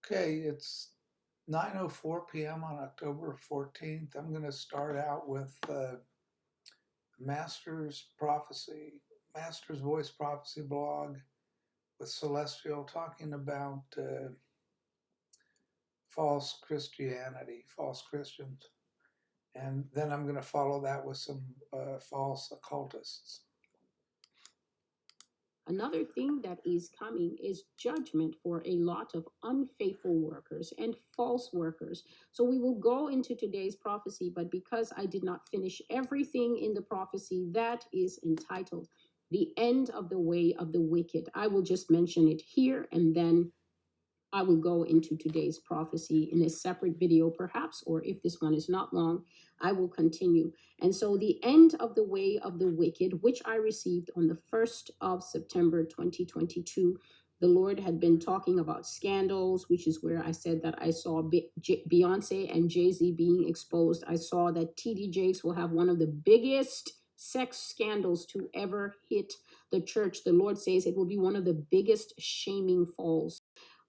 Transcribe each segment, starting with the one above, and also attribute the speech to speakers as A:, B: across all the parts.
A: Okay, it's 9:04 p.m. on October 14th. I'm going to start out with Master's Prophecy, Master's Voice Prophecy blog with Celestial talking about false Christianity, false Christians. And then I'm going to follow that with some false occultists.
B: Another thing that is coming is judgment for a lot of unfaithful workers and false workers. So we will go into today's prophecy, but because I did not finish everything in the prophecy, that is entitled The End of the Way of the Wicked. I will just mention it here and then I will go into today's prophecy in a separate video, perhaps, or if this one is not long, I will continue. And so, the end of the way of the wicked, which I received on the 1st of September 2022. The Lord had been talking about scandals, which is where I said that I saw Beyoncé and Jay-Z being exposed. I saw that TD Jakes will have one of the biggest sex scandals to ever hit the church. The Lord says it will be one of the biggest shaming falls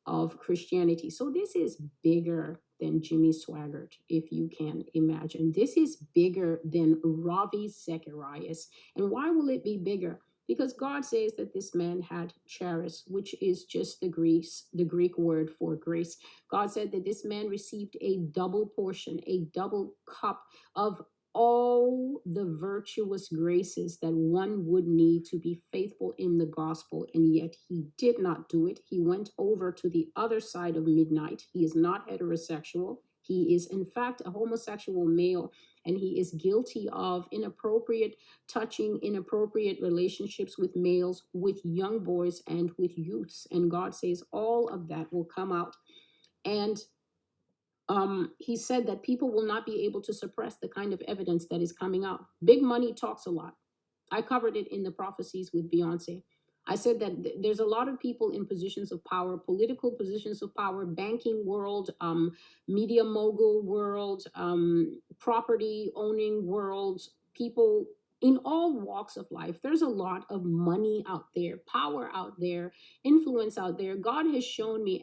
B: of Christianity. So this is bigger than Jimmy Swaggart, if you can imagine. This is bigger than Ravi Zacharias. And why will it be bigger? Because God says that this man had charis, which is just the Greek word for grace. God said that this man received a double portion, a double cup of all the virtuous graces that one would need to be faithful in the gospel, and yet he did not do it. He went over to the other side of midnight. He is not heterosexual. He is, in fact, a homosexual male, and he is guilty of inappropriate touching, inappropriate relationships with males, with young boys, and with youths. And God says all of that will come out. And he said that people will not be able to suppress the kind of evidence that is coming out. Big money talks a lot. I covered it in the prophecies with Beyonce. I said that there's a lot of people in positions of power, political positions of power, banking world, media mogul world, property owning world, people in all walks of life. There's a lot of money out there, power out there, influence out there. God has shown me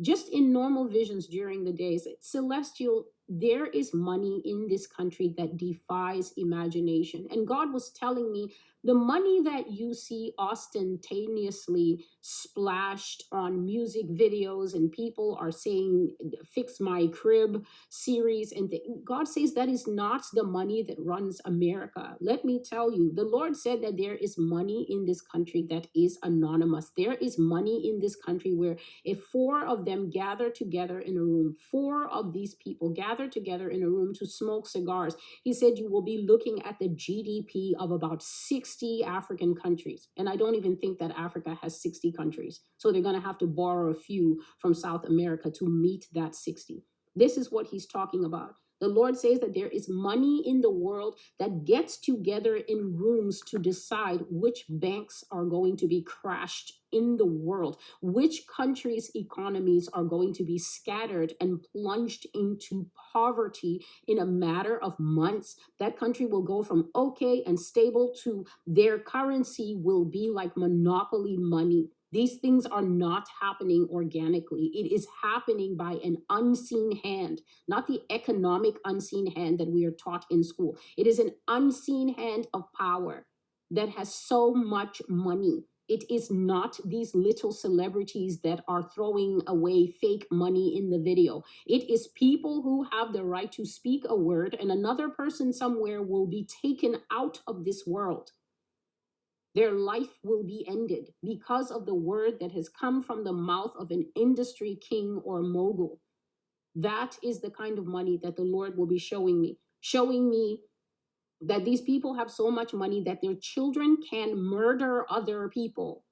B: just in normal visions during the days, celestial, there is money in this country that defies imagination. And God was telling me the money that you see ostentatiously splashed on music videos and people are saying fix my crib series and God says that is not the money that runs America. Let me tell you, the Lord said that there is money in this country that is anonymous. There is money in this country where if four of them gather together in a room, four of these people gather together in a room to smoke cigars, he said you will be looking at the GDP of about 60 African countries. And I don't even think that Africa has 60 countries. So they're going to have to borrow a few from South America to meet that 60. This is what he's talking about. The Lord says that there is money in the world that gets together in rooms to decide which banks are going to be crashed in the world, which countries' economies are going to be scattered and plunged into poverty in a matter of months. That country will go from okay and stable to their currency will be like monopoly money. These things are not happening organically. It is happening by an unseen hand, not the economic unseen hand that we are taught in school. It is an unseen hand of power that has so much money. It is not these little celebrities that are throwing away fake money in the video. It is people who have the right to speak a word, and another person somewhere will be taken out of this world. Their life will be ended because of the word that has come from the mouth of an industry king or mogul. That is the kind of money that the Lord will be showing me that these people have so much money that their children can murder other people.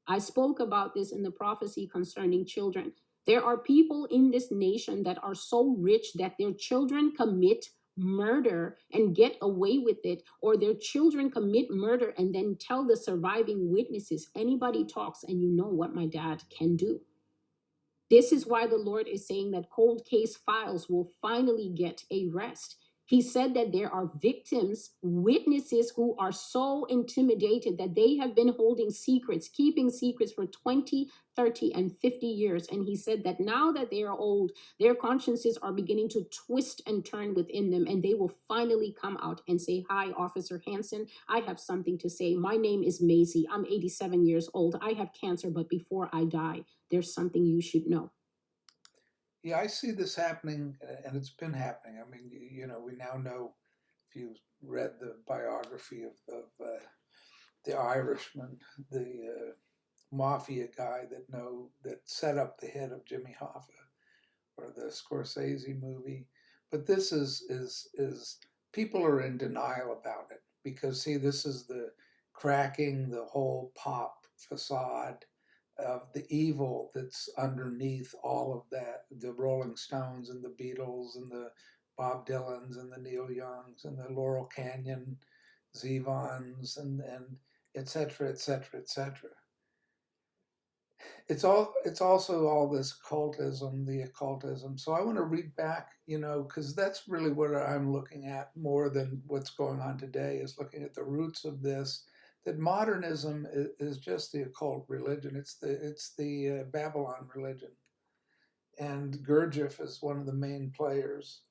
B: I spoke about this in the prophecy concerning children. There are people in this nation that are so rich that their children commit murder and get away with it, or their children commit murder and then tell the surviving witnesses, anybody talks and you know what my dad can do. This is why the Lord is saying that cold case files will finally get a rest. He said that there are victims, witnesses who are so intimidated that they have been holding secrets, keeping secrets for 20, 30, and 50 years. And he said that now that they are old, their consciences are beginning to twist and turn within them, and they will finally come out and say, "Hi, Officer Hansen, I have something to say. My name is Maisie. I'm 87 years old. I have cancer, but before I die, there's something you should know."
A: Yeah, I see this happening, and it's been happening. I mean, you know, we now know, if you've read the biography of the Irishman, the mafia guy that set up the hit of Jimmy Hoffa, or the Scorsese movie. But this is people are in denial about it, because see, this is the cracking the whole pop facade of the evil that's underneath all of that, the Rolling Stones and the Beatles and the Bob Dylans and the Neil Youngs and the Laurel Canyon Zevons and et cetera, et cetera, et cetera. It's also all this cultism, the occultism. So I want to read back, you know, because that's really what I'm looking at more than what's going on today, is looking at the roots of this. That modernism is just the occult religion. It's the Babylon religion, and Gurdjieff is one of the main players.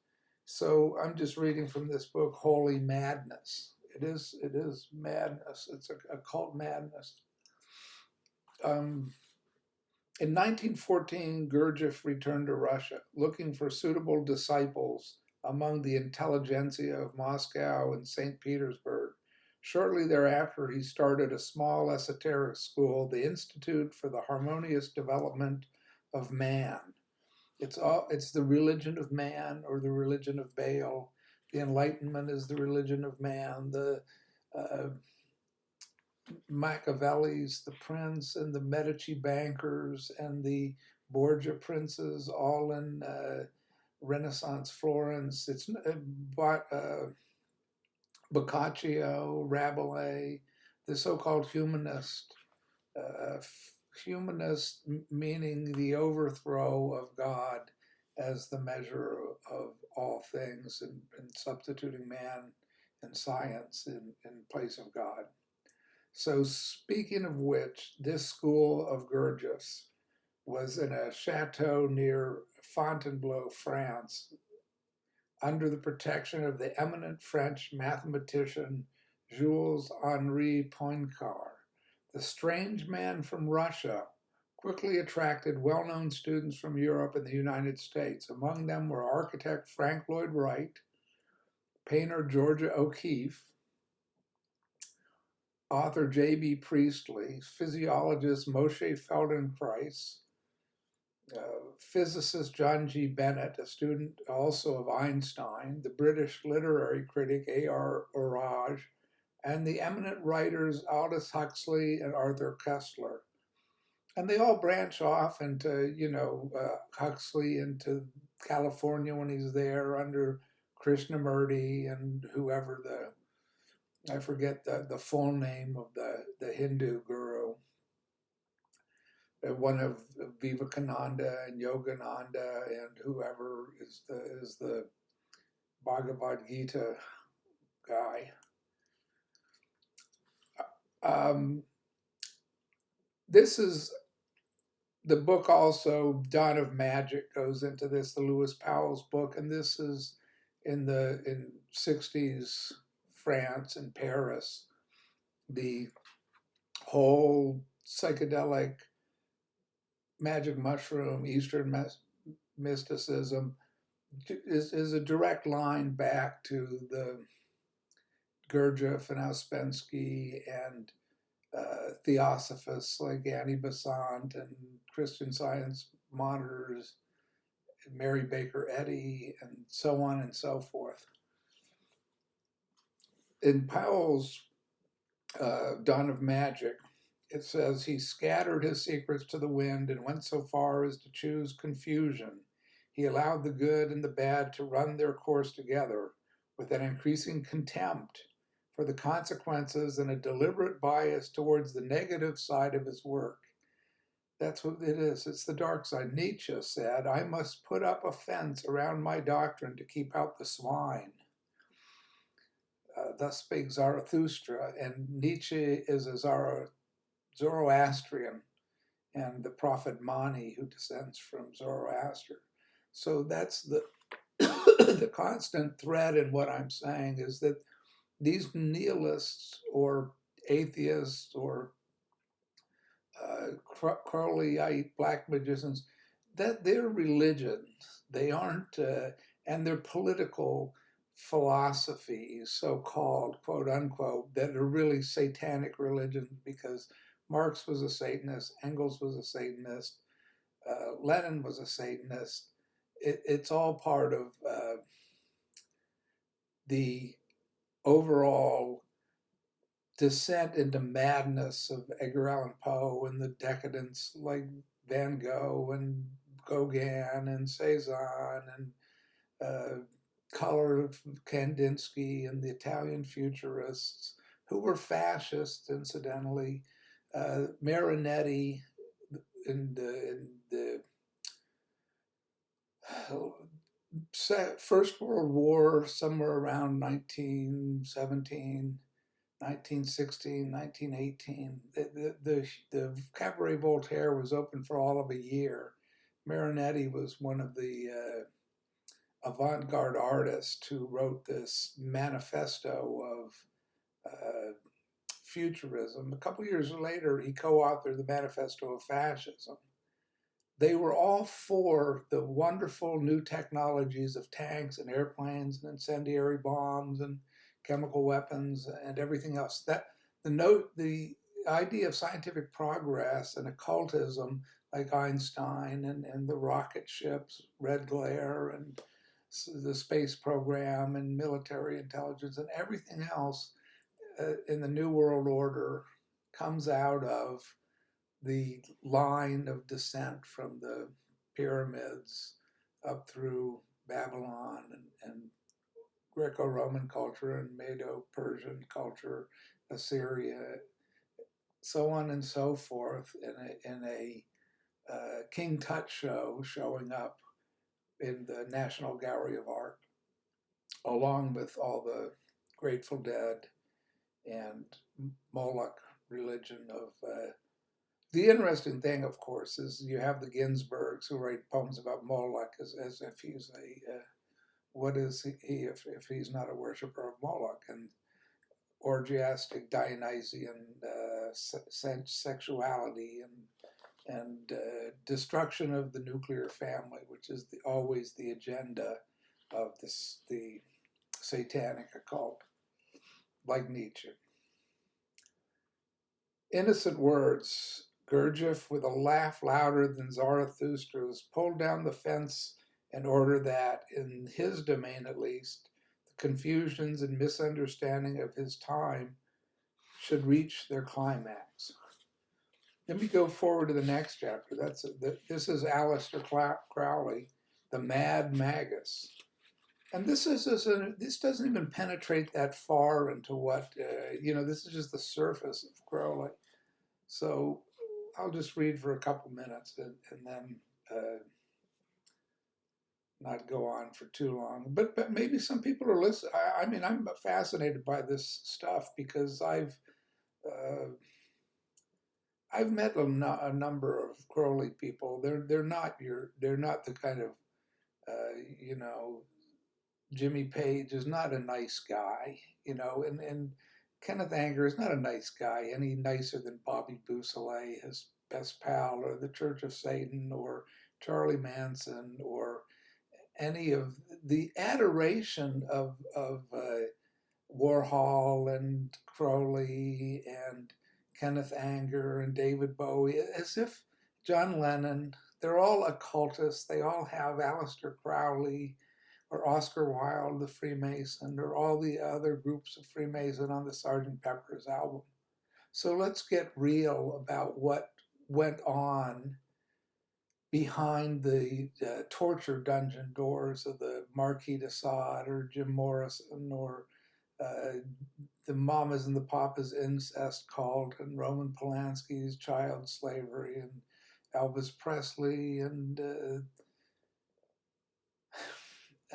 A: So I'm just reading from this book, Holy Madness. It is madness. It's a occult madness. In 1914, Gurdjieff returned to Russia, looking for suitable disciples among the intelligentsia of Moscow and St. Petersburg. Shortly thereafter, he started a small esoteric school, the Institute for the Harmonious Development of Man. It's the religion of man, or the religion of Baal. The Enlightenment is the religion of man. The Machiavelli's The Prince, and the Medici bankers, and the Borgia princes, all in Renaissance Florence. It's Boccaccio, Rabelais, the so-called humanist, humanist meaning the overthrow of God as the measure of all things, and substituting man and science in place of God. So speaking of which, this school of Gurdjieff's was in a chateau near Fontainebleau, France, under the protection of the eminent French mathematician Jules Henri Poincaré. The strange man from Russia quickly attracted well-known students from Europe and the United States. Among them were architect Frank Lloyd Wright, painter Georgia O'Keeffe, author J.B. Priestley, physiologist Moshe Feldenkrais, physicist John G. Bennett, a student also of Einstein, the British literary critic A.R. Orage, and the eminent writers Aldous Huxley and Arthur Koestler. And they all branch off into, Huxley into California when he's there under Krishnamurti and whoever I forget the full name of the Hindu guru. One of Vivekananda and Yogananda and whoever is the Bhagavad Gita guy. This is the book also, Dawn of Magic, goes into this, the Lewis Powell's book, and this is in 60s France and Paris. The whole psychedelic magic mushroom, Eastern mysticism is a direct line back to the Gurdjieff and Ouspensky and theosophists like Annie Besant and Christian Science monitors, Mary Baker Eddy, and so on and so forth. In Powell's Dawn of Magic, it says he scattered his secrets to the wind and went so far as to choose confusion. He allowed the good and the bad to run their course together with an increasing contempt for the consequences and a deliberate bias towards the negative side of his work. That's what it is. It's the dark side. Nietzsche said, "I must put up a fence around my doctrine to keep out the swine." thus spake Zarathustra, and Nietzsche is a Zoroastrian, and the prophet Mani, who descends from Zoroaster. So that's the the constant thread in what I'm saying is that these nihilists or atheists or Crowleyite black magicians, that they're religions. They aren't, and they're political philosophies, so-called, quote unquote, that are really satanic religions because Marx was a Satanist, Engels was a Satanist, Lenin was a Satanist. It's all part of the overall descent into madness of Edgar Allan Poe and the decadence like Van Gogh and Gauguin and Cezanne and Color of Kandinsky and the Italian futurists, who were fascists, incidentally. Marinetti in the First World War, somewhere around 1917, 1916, 1918. The Cabaret Voltaire was open for all of a year. Marinetti was one of the avant-garde artists who wrote this manifesto of futurism. A couple years later, he co-authored the Manifesto of Fascism. They were all for the wonderful new technologies of tanks and airplanes and incendiary bombs and chemical weapons and everything else. That the idea of scientific progress and occultism, like Einstein and the rocket ships, red glare, and the space program and military intelligence and everything else in the New World Order comes out of the line of descent from the pyramids up through Babylon and Greco-Roman culture and Medo-Persian culture, Assyria, so on and so forth, in a King Tut show showing up in the National Gallery of Art, along with all the Grateful Dead and Moloch religion of the interesting thing, of course, is you have the Ginsbergs who write poems about Moloch as if he's a, what is he if he's not a worshiper of Moloch, and orgiastic Dionysian sexuality and destruction of the nuclear family, which is always the agenda of the satanic occult, like Nietzsche. Innocent words. Gurdjieff, with a laugh louder than Zarathustra's, pulled down the fence in order that, in his domain at least, the confusions and misunderstanding of his time should reach their climax. Then we go forward to the next chapter. This is Aliester Crowley, the Mad Magus. And this doesn't even penetrate that far into what, this is just the surface of Crowley. So I'll just read for a couple minutes and then not go on for too long. But maybe some people are listening. I mean, I'm fascinated by this stuff because I've met a number of Crowley people. They're not the kind of Jimmy Page is not a nice guy, and Kenneth Anger is not a nice guy, any nicer than Bobby Beausoleil, his best pal, or the Church of Satan, or Charlie Manson, or any of the adoration of Warhol and Crowley and Kenneth Anger and David Bowie, as if John Lennon, they're all occultists. They all have Aleister Crowley or Oscar Wilde, the Freemason, or all the other groups of Freemason on the Sgt. Pepper's album. So let's get real about what went on behind the torture dungeon doors of the Marquis de Sade or Jim Morrison or the Mamas and the Papas incest cult and Roman Polanski's child slavery and Elvis Presley and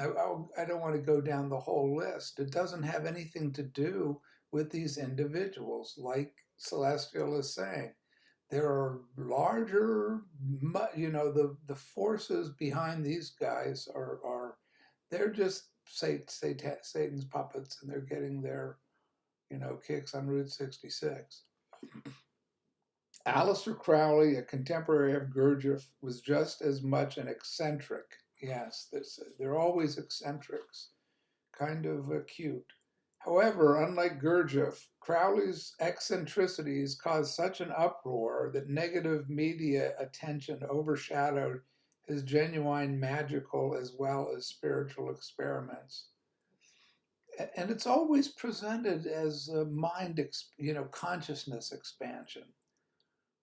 A: I don't want to go down the whole list. It doesn't have anything to do with these individuals, like Celestial is saying. There are larger, the forces behind these guys are they're just Satan's puppets, and they're getting their, kicks on Route 66. Aliester Crowley, a contemporary of Gurdjieff, was just as much an eccentric. Yes, they're always eccentrics, kind of cute. However, unlike Gurdjieff, Crowley's eccentricities caused such an uproar that negative media attention overshadowed his genuine magical as well as spiritual experiments. And it's always presented as a consciousness expansion,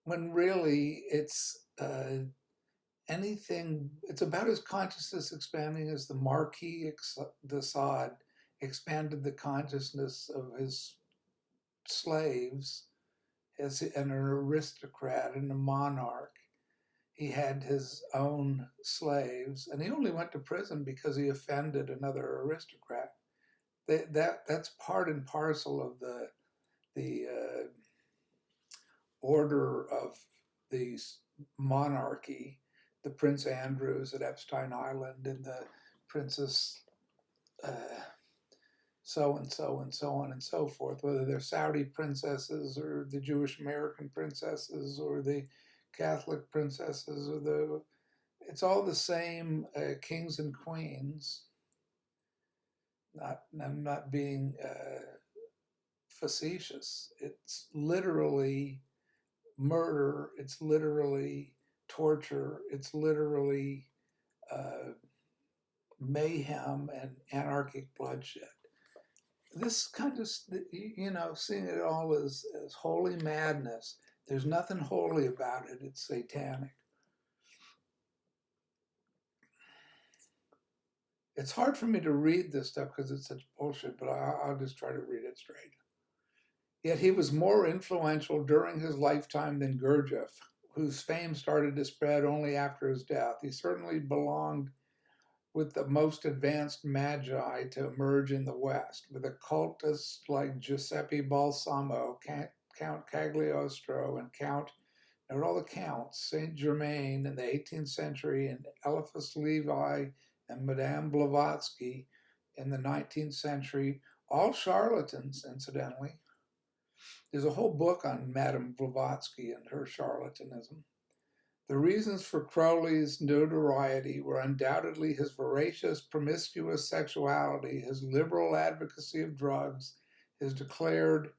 A: when really it's it's about as consciousness expanding as the Marquis de Sade expanded the consciousness of his slaves as an aristocrat and a monarch. He had his own slaves, and he only went to prison because he offended another aristocrat. That's part and parcel of the order of the monarchy, the Prince Andrews at Epstein Island, and the Princess so and so and so on and so forth, whether they're Saudi princesses or the Jewish American princesses or the Catholic princesses, it's all the same kings and queens. I'm not being facetious. It's literally murder. It's literally torture. It's literally mayhem and anarchic bloodshed. This kind of, seeing it all as holy madness. There's nothing holy about it. It's satanic. It's hard for me to read this stuff because it's such bullshit, but I'll just try to read it straight. Yet he was more influential during his lifetime than Gurdjieff, whose fame started to spread only after his death. He certainly belonged with the most advanced magi to emerge in the West, with occultists like Giuseppe Balsamo, Count Cagliostro, and note all the counts, Saint Germain in the 18th century, and Eliphas Levi and Madame Blavatsky in the 19th century, all charlatans, incidentally. There's a whole book on Madame Blavatsky and her charlatanism. The reasons for Crowley's notoriety were undoubtedly his voracious, promiscuous sexuality, his liberal advocacy of drugs, his declared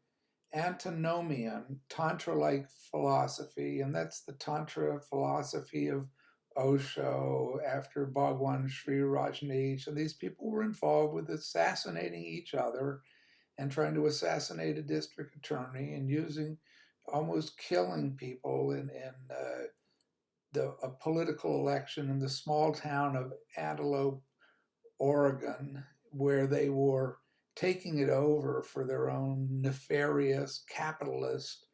A: antinomian, Tantra-like philosophy, and that's the Tantra philosophy of Osho after Bhagwan Sri Rajneesh. And these people were involved with assassinating each other and trying to assassinate a district attorney and almost killing people in a political election in the small town of Antelope, Oregon, where they were taking it over for their own nefarious capitalist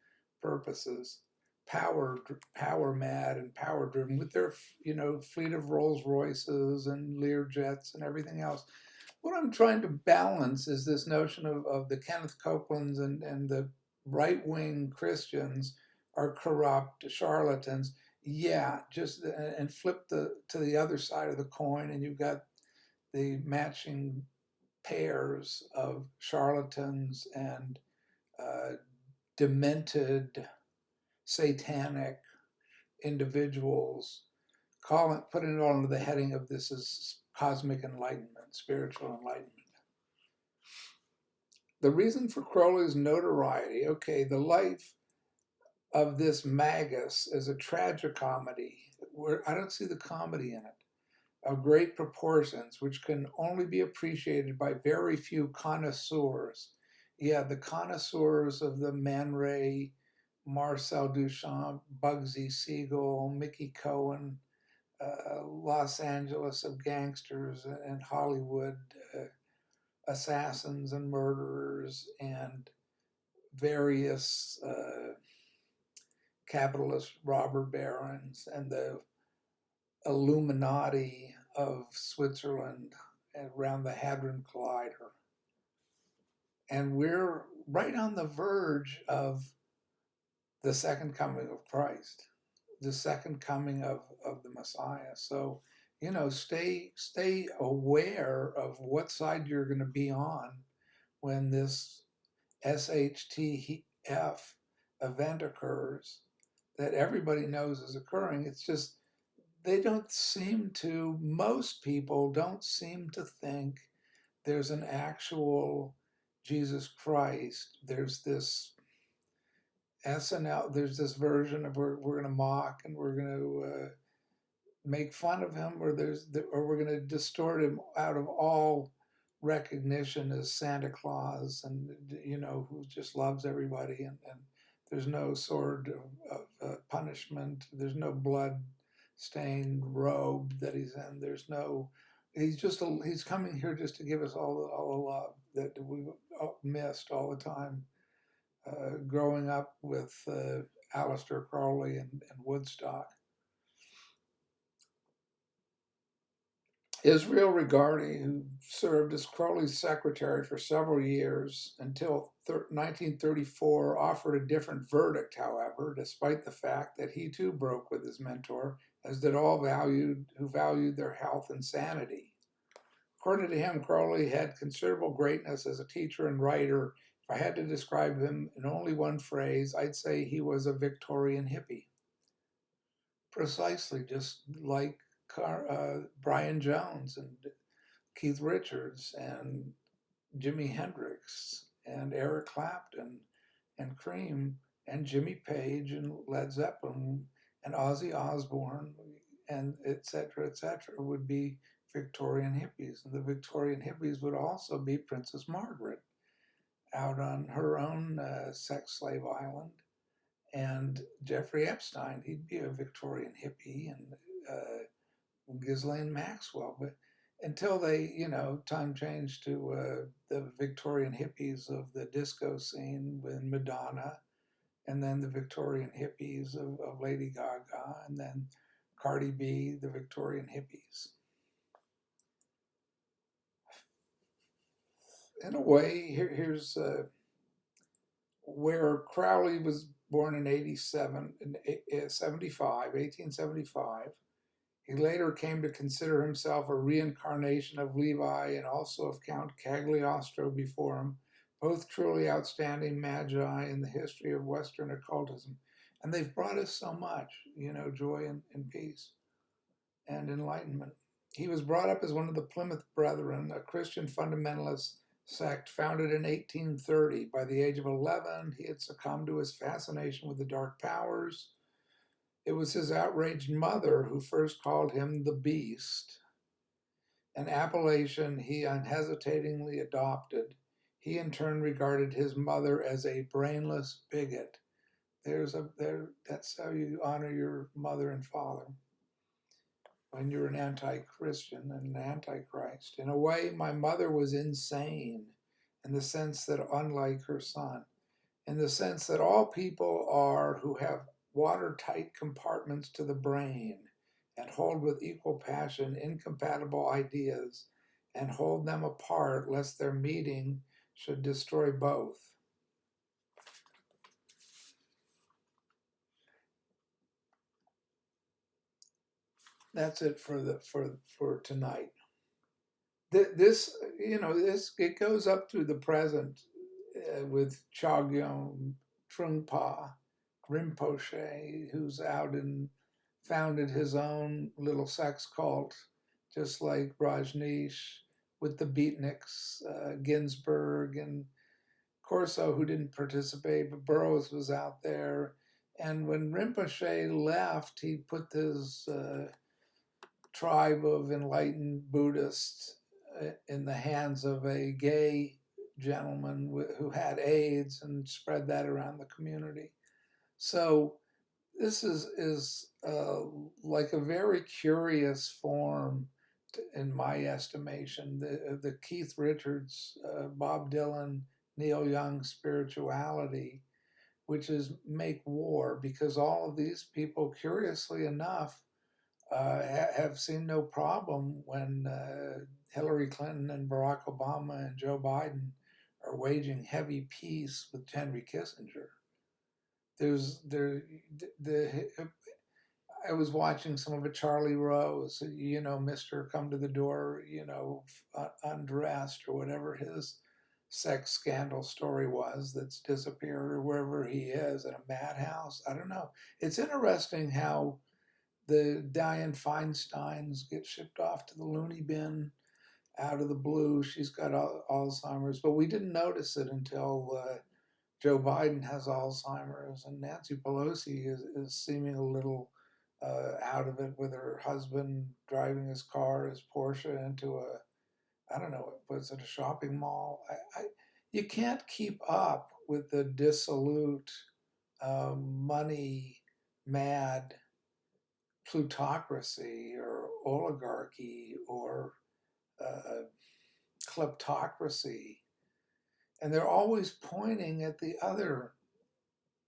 A: purposes, power mad and power driven, with their fleet of Rolls Royces and Learjets and everything else. What I'm trying to balance is this notion of the Kenneth Copelands and the right-wing Christians are corrupt charlatans. Yeah, and flip to the other side of the coin, and you've got the matching pairs of charlatans and demented, satanic individuals, putting it all under the heading of this is cosmic enlightenment, spiritual enlightenment. The reason for Crowley's notoriety, the life of this magus is a tragicomedy where I don't see the comedy in it, of great proportions, which can only be appreciated by very few connoisseurs. Yeah, the connoisseurs of the Man Ray, Marcel Duchamp, Bugsy Siegel, Mickey Cohen, Los Angeles of gangsters and Hollywood assassins and murderers and various capitalist robber barons and the Illuminati of Switzerland around the Hadron Collider. And we're right on the verge of the second coming of Christ, the second coming of the Messiah. So, stay aware of what side you're going to be on when this SHTF event occurs that everybody knows is occurring. It's just most people don't seem to think there's an actual Jesus Christ. There's this SNL, there's this version of we're going to mock and we're going to make fun of him, or we're going to distort him out of all recognition as Santa Claus, and who just loves everybody, and there's no sword of punishment, there's no blood stained robe that he's in, he's coming here just to give us all the love that we've missed all the time growing up with Aliester, Crowley, and Woodstock. Israel Regardie, who served as Crowley's secretary for several years until 1934, offered a different verdict, however, despite the fact that he too broke with his mentor, as did all who valued their health and sanity. According to him, Crowley had considerable greatness as a teacher and writer. If I had to describe him in only one phrase, I'd say he was a Victorian hippie. Precisely, just like Brian Jones and Keith Richards and Jimi Hendrix and Eric Clapton and Cream and Jimmy Page and Led Zeppelin and Ozzy Osbourne and et cetera, would be Victorian hippies. And the Victorian hippies would also be Princess Margaret out on her own sex slave island. And Jeffrey Epstein, he'd be a Victorian hippie, and Ghislaine Maxwell. But until they, time changed to the Victorian hippies of the disco scene with Madonna, and then the Victorian hippies of Lady Gaga, and then Cardi B, the Victorian hippies. In a way, here's where Crowley was born in 1875. He later came to consider himself a reincarnation of Levi and also of Count Cagliostro before him, both truly outstanding magi in the history of Western occultism. And they've brought us so much, joy and peace and enlightenment. He was brought up as one of the Plymouth Brethren, a Christian fundamentalist sect founded in 1830. By the age of 11, he had succumbed to his fascination with the dark powers. It was his outraged mother who first called him the Beast, an appellation he unhesitatingly adopted. He in turn regarded his mother as a brainless bigot. That's how you honor your mother and father when you're an anti-Christian and an antichrist. In a way, my mother was insane in the sense that, unlike her son, in the sense that all people are who have watertight compartments to the brain and hold with equal passion incompatible ideas and hold them apart lest their meeting should destroy both. That's it for tonight. This it goes up through the present with Chogyam Trungpa Rinpoche, who's out and founded his own little sex cult, just like Rajneesh, with the beatniks, Ginsburg and Corso, who didn't participate, but Burroughs was out there. And when Rinpoche left, he put this tribe of enlightened Buddhists in the hands of a gay gentleman who had AIDS and spread that around the community. So this is like a very curious form, in my estimation, the Keith Richards, Bob Dylan, Neil Young spirituality, which is make war, because all of these people, curiously enough, have seen no problem when Hillary Clinton and Barack Obama and Joe Biden are waging heavy peace with Henry Kissinger. I was watching some of it, Charlie Rose, Mr. Come to the Door, undressed or whatever his sex scandal story was that's disappeared, or wherever he is, in a madhouse. I don't know. It's interesting how the Dianne Feinsteins get shipped off to the loony bin out of the blue. She's got Alzheimer's, but we didn't notice it until Joe Biden has Alzheimer's, and Nancy Pelosi is seeming a little out of it with her husband driving his car, his Porsche, into I don't know, was it a shopping mall? You can't keep up with the dissolute, money mad plutocracy or oligarchy or kleptocracy. And they're always pointing at the other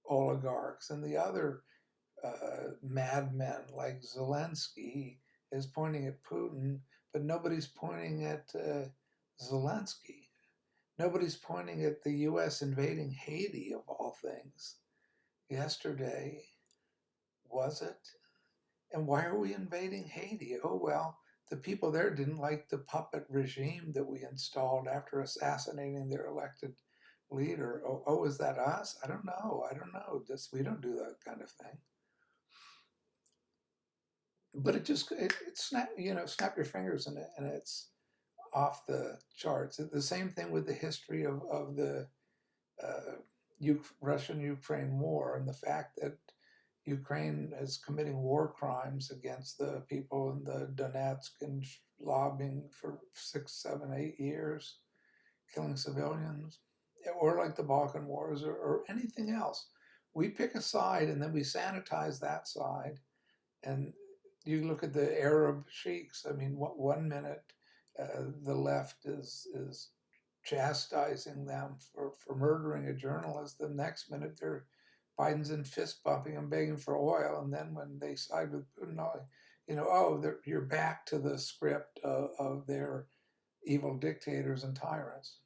A: oligarchs and the other madmen, like Zelensky is pointing at Putin, but nobody's pointing at Zelensky. Nobody's pointing at the U.S. invading Haiti, of all things, yesterday. Was it? And why are we invading Haiti? Oh, well, the people there didn't like the puppet regime that we installed after assassinating their elected leader. Oh, is that us? I don't know. We don't do that kind of thing. But it snap your fingers and it's off the charts. The same thing with the history of the Russian-Ukraine war, and the fact that Ukraine is committing war crimes against the people in the Donetsk and lobbying for 6, 7, 8 years, killing civilians, or like the Balkan Wars or anything else. We pick a side and then we sanitize that side. And you look at the Arab sheiks. I mean, one minute the left is chastising them for murdering a journalist. The next minute Biden's in fist bumping and begging for oil. And then when they side with Putin, you're back to the script of their evil dictators and tyrants.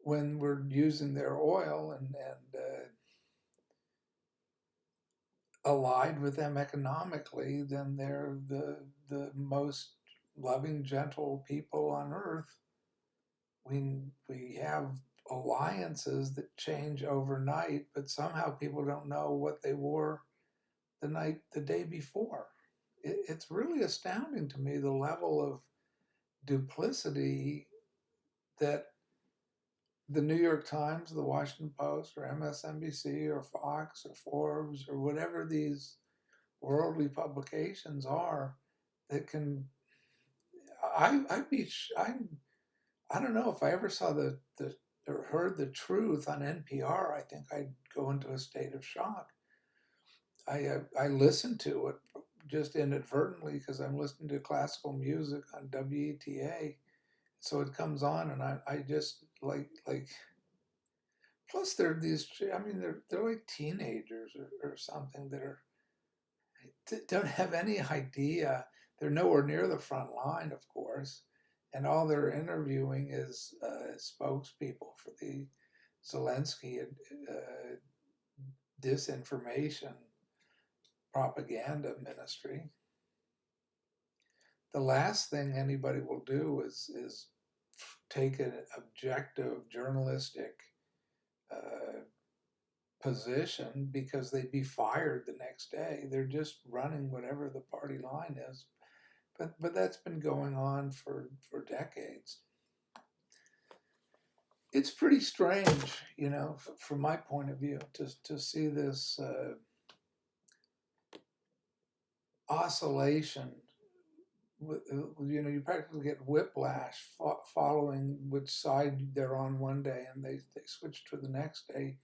A: When we're using their oil and allied with them economically, then they're the most loving, gentle people on earth. We have alliances that change overnight, but somehow people don't know what they wore the day before. It's really astounding to me, the level of duplicity that the New York Times, the Washington Post, or MSNBC, or Fox, or Forbes, or whatever these worldly publications are, that can. I don't know if I ever saw or heard the truth on NPR. I think I'd go into a state of shock. I listened to it just inadvertently because I'm listening to classical music on WETA. So it comes on, and I just like. Plus, they're like teenagers or something that don't have any idea. They're nowhere near the front line, of course, and all they're interviewing is spokespeople for the Zelensky disinformation propaganda ministry. The last thing anybody will do is take an objective journalistic position, because they'd be fired the next day. They're just running whatever the party line is. But that's been going on for decades. It's pretty strange, from my point of view, to see this oscillation. You practically get whiplash following which side they're on one day, and they switch to the next day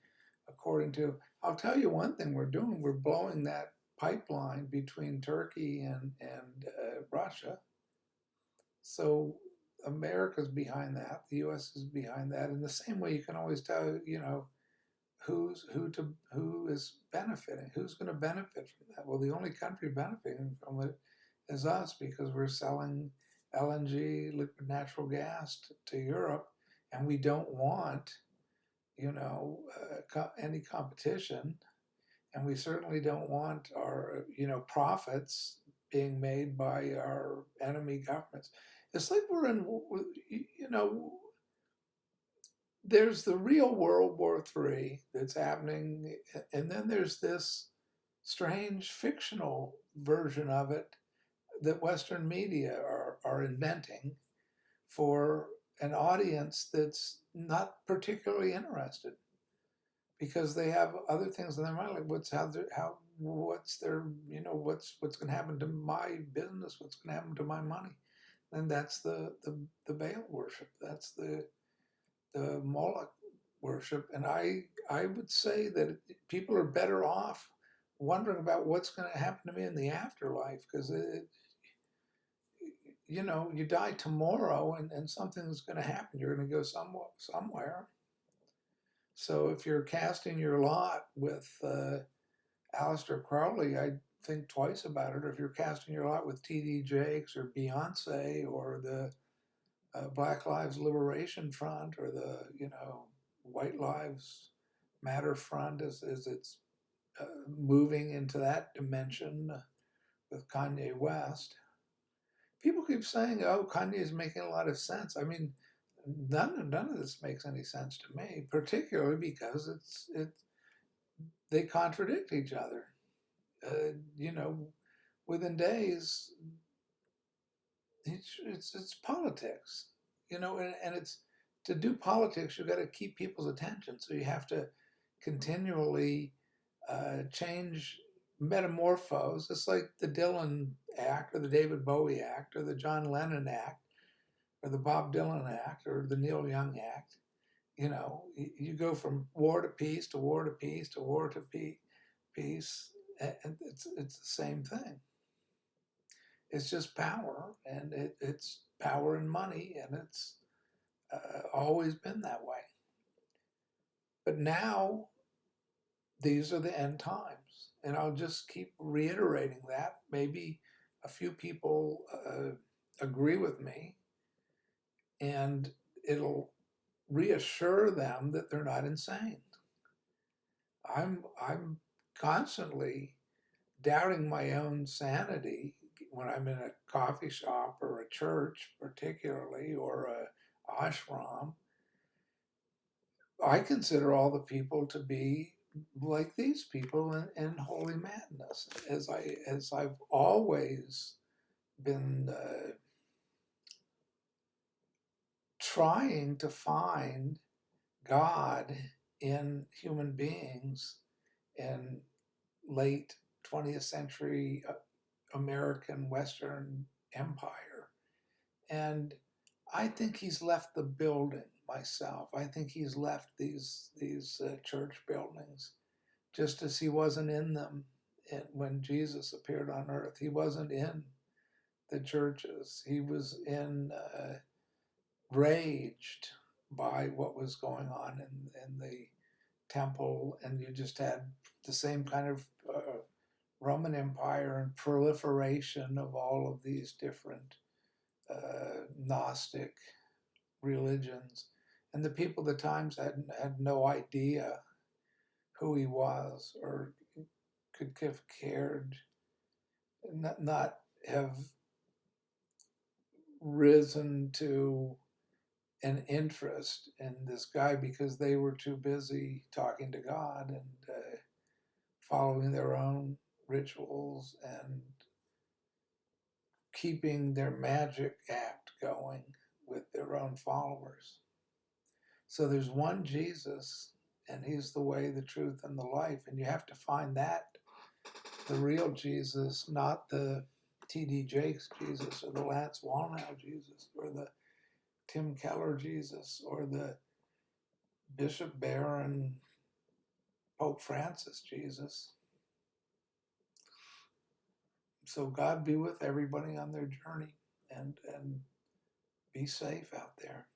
A: according to. I'll tell you one thing we're doing. We're blowing that pipeline between Turkey and Russia. So America's behind that. The U.S. is behind that. In the same way, you can always tell, who is benefiting? Who's going to benefit from that? Well, the only country benefiting from it is us, because we're selling LNG, liquid natural gas, to Europe, and we don't want, any competition, and we certainly don't want our, profits being made by our enemy governments. It's like we're in, there's the real World War III that's happening, and then there's this strange fictional version of it that Western media are inventing for an audience that's not particularly interested, because they have other things in their mind, like what's going to happen to my business, what's going to happen to my money, and that's the Baal worship, that's the Moloch worship, and I would say that people are better off wondering about what's going to happen to me in the afterlife, because you die tomorrow, and something's going to happen. You're going to go somewhere. So if you're casting your lot with Aliester Crowley, I'd think twice about it. Or if you're casting your lot with T.D. Jakes or Beyoncé or the Black Lives Liberation Front or the White Lives Matter Front, as it's moving into that dimension with Kanye West. People keep saying, "Oh, Kanye is making a lot of sense." I mean, none of this makes any sense to me, particularly because they contradict each other. Within days, it's politics, and it's, to do politics, you've got to keep people's attention. So you have to continually change, metamorphose. It's like the Dylan Act or the David Bowie Act or the John Lennon Act or the Bob Dylan Act or the Neil Young Act. You go from war to peace to war to peace to war to peace, and it's the same thing. It's just power, and it's power and money, and it's always been that way. But now, these are the end times, and I'll just keep reiterating that. Maybe a few people agree with me, and it'll reassure them that they're not insane. I'm constantly doubting my own sanity when I'm in a coffee shop or a church, particularly, or a ashram. I consider all the people to be like these people in holy madness, as I've always been trying to find God in human beings in late 20th century American Western Empire. And I think he's left the building myself. I think he's left these church buildings, just as he wasn't in them when Jesus appeared on earth. He wasn't in the churches. He was enraged by what was going on in the temple, and you just had the same kind of Roman Empire and proliferation of all of these different Gnostic religions. And the people at the times had no idea who he was, or could have cared, not have risen to an interest in this guy, because they were too busy talking to God and following their own rituals and keeping their magic act going with their own followers. So there's one Jesus, and he's the way, the truth, and the life. And you have to find that, the real Jesus, not the T.D. Jakes Jesus or the Lance Walnau Jesus or the Tim Keller Jesus or the Bishop Barron Pope Francis Jesus. So God be with everybody on their journey, and be safe out there.